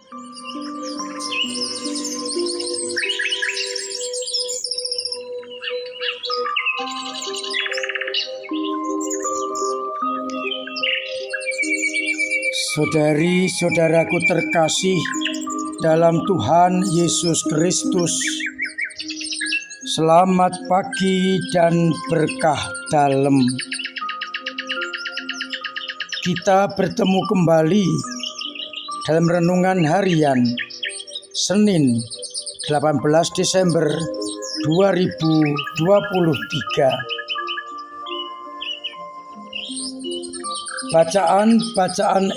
Saudari-saudaraku terkasih dalam Tuhan Yesus Kristus, selamat pagi dan berkah dalam. Kita bertemu kembali dalam renungan harian Senin 18 Desember 2023. Bacaan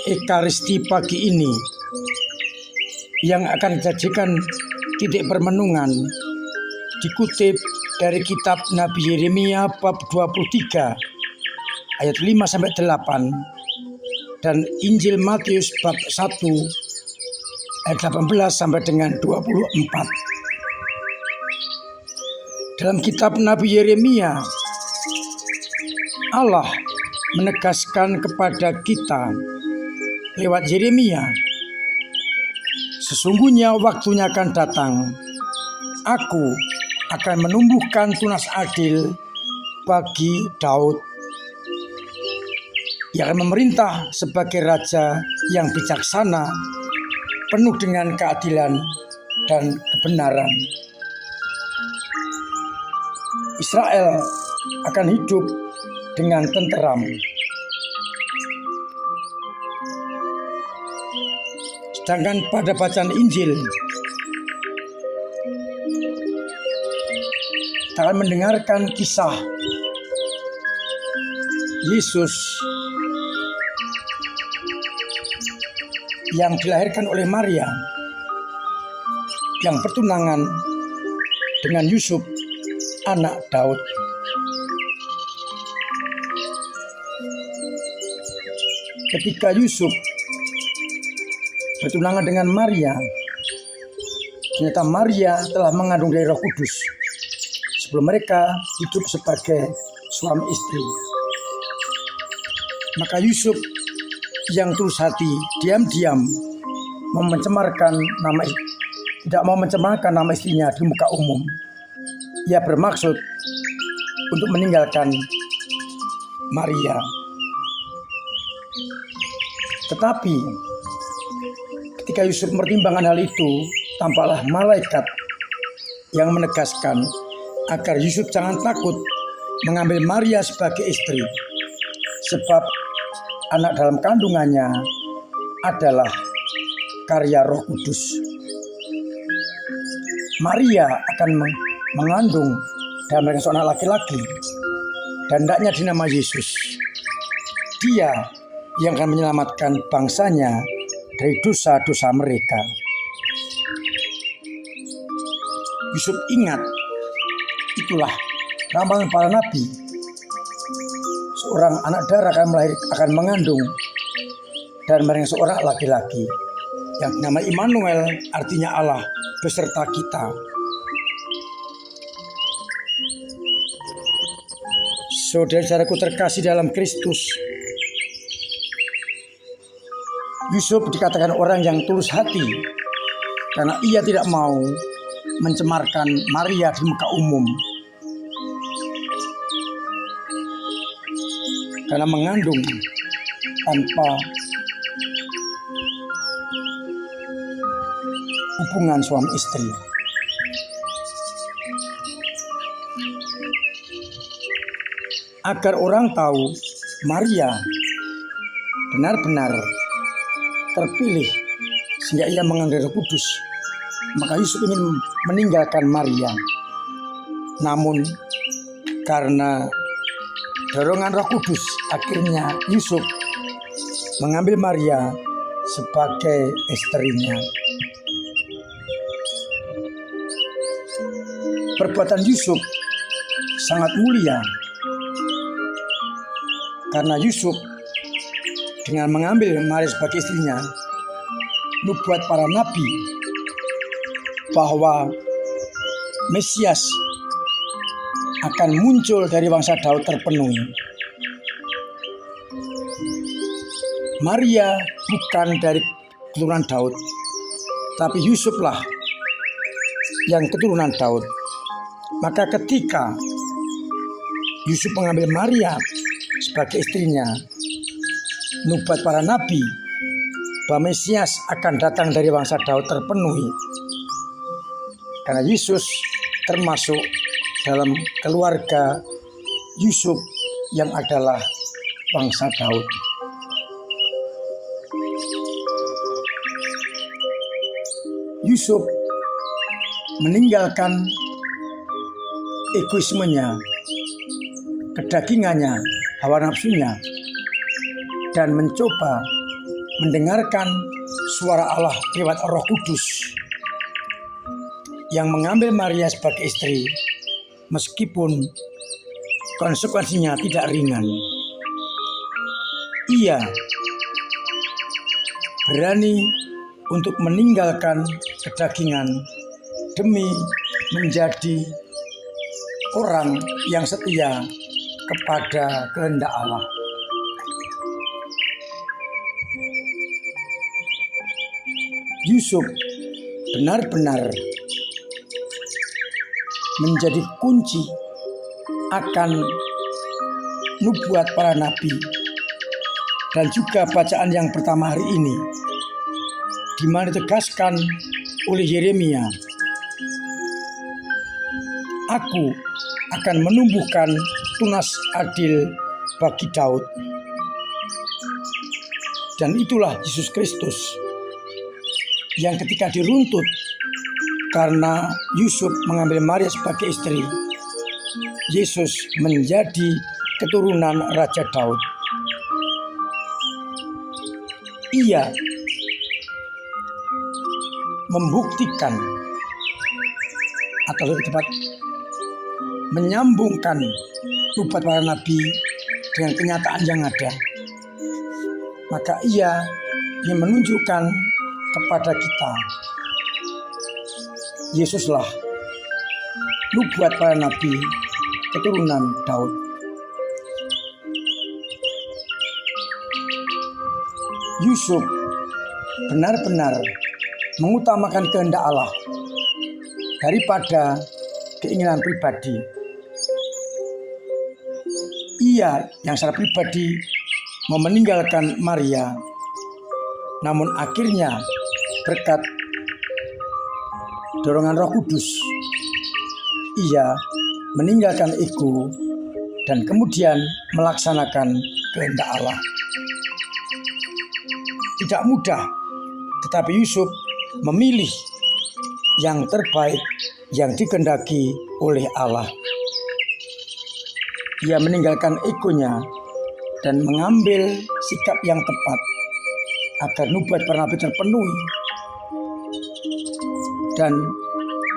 Ekaristi pagi ini yang akan dijadikan titik permenungan dikutip dari kitab Nabi Yeremia bab 23 ayat 5-8 dan Injil Matius bab 1 ayat 18 sampai dengan 24. Dalam kitab Nabi Yeremia, Allah menegaskan kepada kita lewat Yeremia, sesungguhnya waktunya akan datang, aku akan menumbuhkan tunas adil bagi Daud. Ia akan memerintah sebagai raja yang bijaksana, penuh dengan keadilan dan kebenaran. Israel akan hidup dengan tenteram. Sedangkan pada bacaan Injil, kita akan mendengarkan kisah Yesus yang dilahirkan oleh Maria, yang bertunangan dengan Yusuf, anak Daud. Ketika Yusuf bertunangan dengan Maria, ternyata Maria telah mengandung dari Roh Kudus sebelum mereka hidup sebagai suami istri. Maka Yusuf yang tulus hati diam-diam tidak mau mencemarkan nama istrinya di muka umum. Ia bermaksud untuk meninggalkan Maria. Tetapi ketika Yusuf mempertimbangkan hal itu, tampaklah malaikat yang menegaskan agar Yusuf jangan takut mengambil Maria sebagai istri, sebab anak dalam kandungannya adalah karya Roh Kudus. Maria akan mengandung dan melahirkan seorang laki-laki, dan hendaknya dinamai Yesus. Dia yang akan menyelamatkan bangsanya dari dosa-dosa mereka. Yusuf ingat, itulah ramalan para nabi. Seorang anak darah akan mengandung dan melahirkan seorang laki-laki yang nama Immanuel, artinya Allah beserta kita. Saudara-saudaraku terkasih dalam Kristus, Yusuf dikatakan orang yang tulus hati karena ia tidak mau mencemarkan Maria di muka umum. Karena mengandung tanpa hubungan suami istri. Agar orang tahu Maria benar-benar terpilih sehingga ia mengandung Roh Kudus, maka Yusuf ingin meninggalkan Maria. Namun karena dorongan Roh Kudus, akhirnya Yusuf mengambil Maria sebagai istrinya. Perbuatan Yusuf sangat mulia karena Yusuf dengan mengambil Maria sebagai istrinya, nubuat para nabi bahwa Mesias akan muncul dari bangsa Daud terpenuhi. Maria bukan dari keturunan Daud, tapi Yusuflah yang keturunan Daud. Maka ketika Yusuf mengambil Maria sebagai istrinya, nubuat para nabi bahwa Mesias akan datang dari bangsa Daud terpenuhi. Karena Yesus termasuk dalam keluarga Yusuf yang adalah bangsa Daud. Yusuf meninggalkan egoismenya, kedagingannya, hawa nafsunya, dan mencoba mendengarkan suara Allah lewat Roh Kudus yang mengambil Maria sebagai istri, meskipun konsekuensinya tidak ringan. Ia berani untuk meninggalkan kedagingan demi menjadi orang yang setia kepada kehendak Allah. Yusuf benar-benar menjadi kunci akan nubuat para nabi dan juga bacaan yang pertama hari ini, di mana ditegaskan oleh Yeremia, "Aku akan menumbuhkan tunas adil bagi Daud." Dan itulah Yesus Kristus yang ketika diruntut karena Yusuf mengambil Maria sebagai istri, Yesus menjadi keturunan Raja Daud. Ia membuktikan atau lebih tepat menyambungkan nubuat para nabi dengan kenyataan yang ada. Maka ia ingin menunjukkan kepada kita, Yesuslah nubuat para nabi keturunan Daud. Yusuf benar-benar mengutamakan kehendak Allah daripada keinginan pribadi. Ia yang secara pribadi mau meninggalkan Maria, namun akhirnya berkat dorongan Roh Kudus, ia meninggalkan ego dan kemudian melaksanakan kehendak Allah. Tidak mudah, tetapi Yusuf memilih yang terbaik yang dikehendaki oleh Allah. Ia meninggalkan egonya dan mengambil sikap yang tepat agar nubuat para nabi terpenuhi dan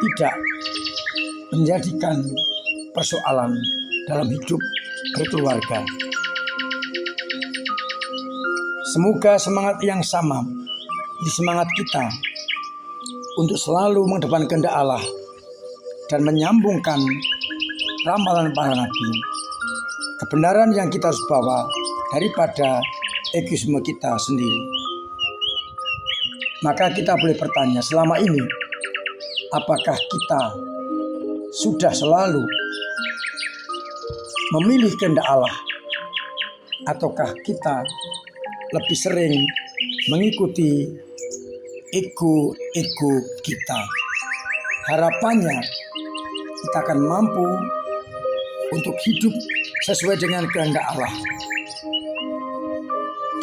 tidak menjadikan persoalan dalam hidup berkeluarga. Semoga semangat yang sama di semangat kita untuk selalu mengedepankan kehendak Allah dan menyambungkan ramalan para nabi, kebenaran yang kita harus bawa daripada egoisme kita sendiri. Maka kita boleh bertanya, selama ini apakah kita sudah selalu memilih kehendak Allah, ataukah kita lebih sering mengikuti ego kita? Harapannya kita akan mampu untuk hidup sesuai dengan kehendak Allah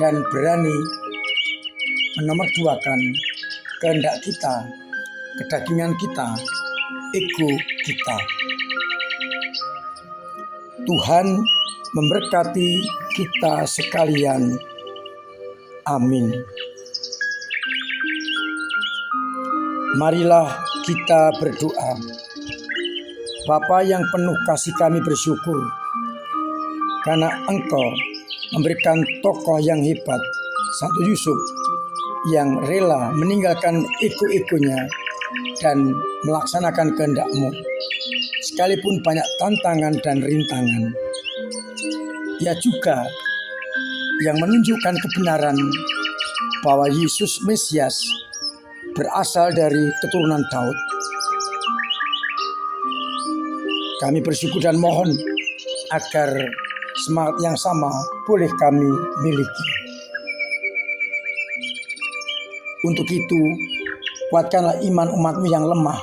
dan berani menomorduakan kehendak kita, kedagingan kita, ego kita. Tuhan memberkati kita sekalian. Amin. Marilah kita berdoa. Bapa yang penuh kasih, kami bersyukur karena Engkau memberikan tokoh yang hebat, Santo Yusuf, yang rela meninggalkan ego-egonya dan melaksanakan kehendak-Mu, sekalipun banyak tantangan dan rintangan. Ia juga yang menunjukkan kebenaran bahwa Yesus Mesias berasal dari keturunan Daud. Kami bersyukur dan mohon agar semangat yang sama boleh kami miliki. Untuk itu, kuatkanlah iman umat-Mu yang lemah,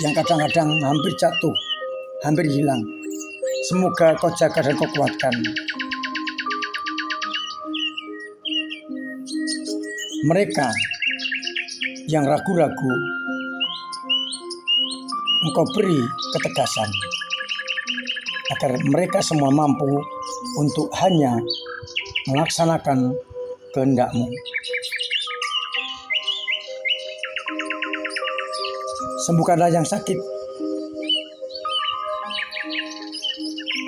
yang kadang-kadang hampir jatuh, hampir hilang. Semoga Kau jaga dan Kau kuatkan. Mereka yang ragu-ragu, Engkau beri ketegasan, agar mereka semua mampu untuk hanya melaksanakan kehendak-Mu. Sembuhkanlah yang sakit,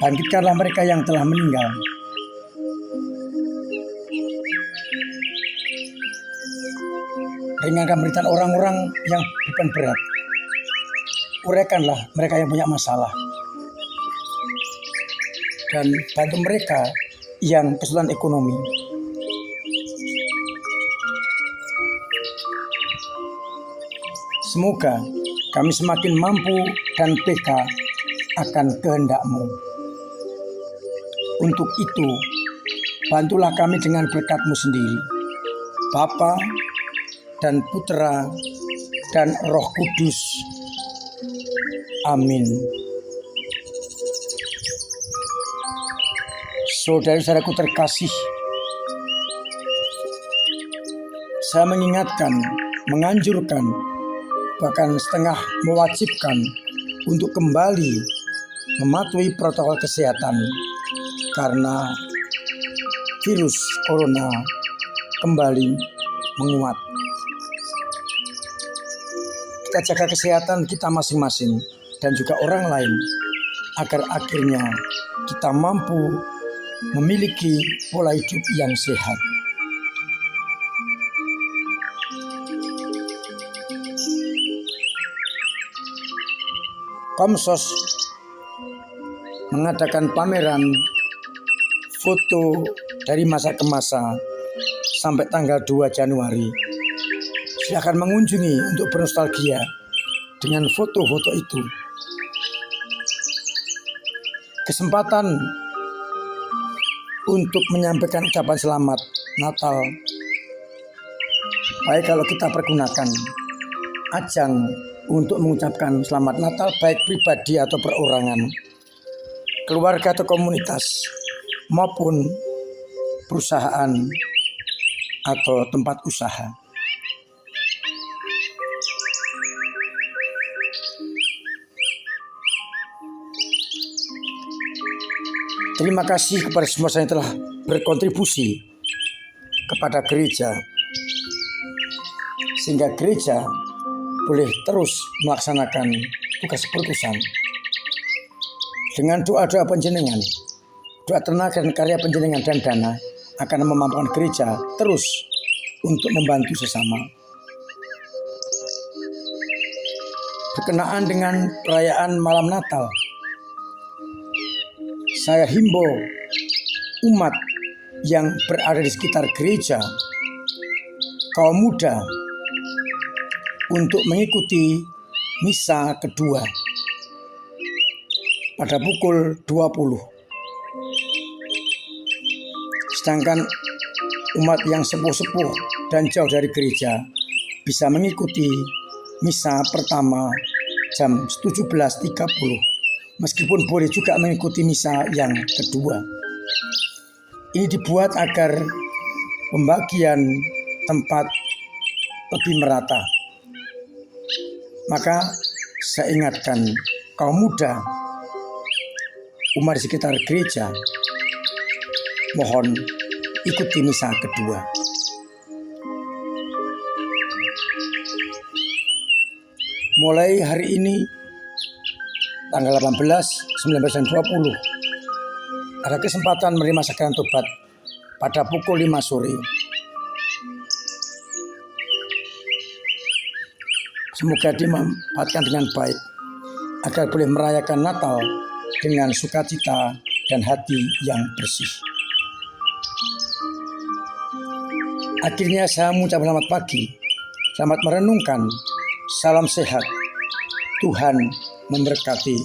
bangkitkanlah mereka yang telah meninggal. Ringankan penderitaan orang-orang yang beban berat. Uraikanlah mereka yang punya masalah. Dan bantu mereka yang kesulitan ekonomi. Semoga kami semakin mampu dan peka akan kehendak-Mu. Untuk itu, bantulah kami dengan berkat-Mu sendiri, Bapa dan Putra dan Roh Kudus. Amin. Saudara-saudaraku terkasih, saya mengingatkan, menganjurkan, bahkan setengah mewajibkan untuk kembali mematuhi protokol kesehatan karena virus corona kembali menguat. Kita jaga kesehatan kita masing-masing dan juga orang lain agar akhirnya kita mampu memiliki pola hidup yang sehat. Komsos mengadakan pameran foto dari masa ke masa sampai tanggal 2 Januari. Silakan mengunjungi untuk bernostalgia dengan foto-foto itu. Kesempatan untuk menyampaikan ucapan selamat Natal, baik kalau kita pergunakan ajang untuk mengucapkan selamat Natal baik pribadi atau perorangan, keluarga atau komunitas, maupun perusahaan atau tempat usaha. Terima kasih kepada semua yang telah berkontribusi kepada gereja, sehingga gereja boleh terus melaksanakan tugas perutusan. Dengan doa-doa panjenengan, doa tenaga dan karya panjenengan dan dana akan memampukan gereja terus untuk membantu sesama. Berkenaan dengan perayaan malam Natal, saya himbau umat yang berada di sekitar gereja, kaum muda, untuk mengikuti misa kedua pada pukul 20. Sedangkan umat yang sepuh-sepuh dan jauh dari gereja bisa mengikuti misa pertama jam 17.30. Meskipun boleh juga mengikuti misa yang kedua. Ini dibuat agar pembagian tempat lebih merata. Maka saya ingatkan kaum muda, umat di sekitar gereja, mohon ikuti misa kedua. Mulai hari ini tanggal 18, 19, dan 20 ada kesempatan menerima sakramen tobat pada pukul 5 sore. Semoga dimanfaatkan dengan baik agar boleh merayakan Natal dengan sukacita dan hati yang bersih. Akhirnya saya mengucapkan selamat pagi Selamat merenungkan. Salam sehat. Tuhan memberkati.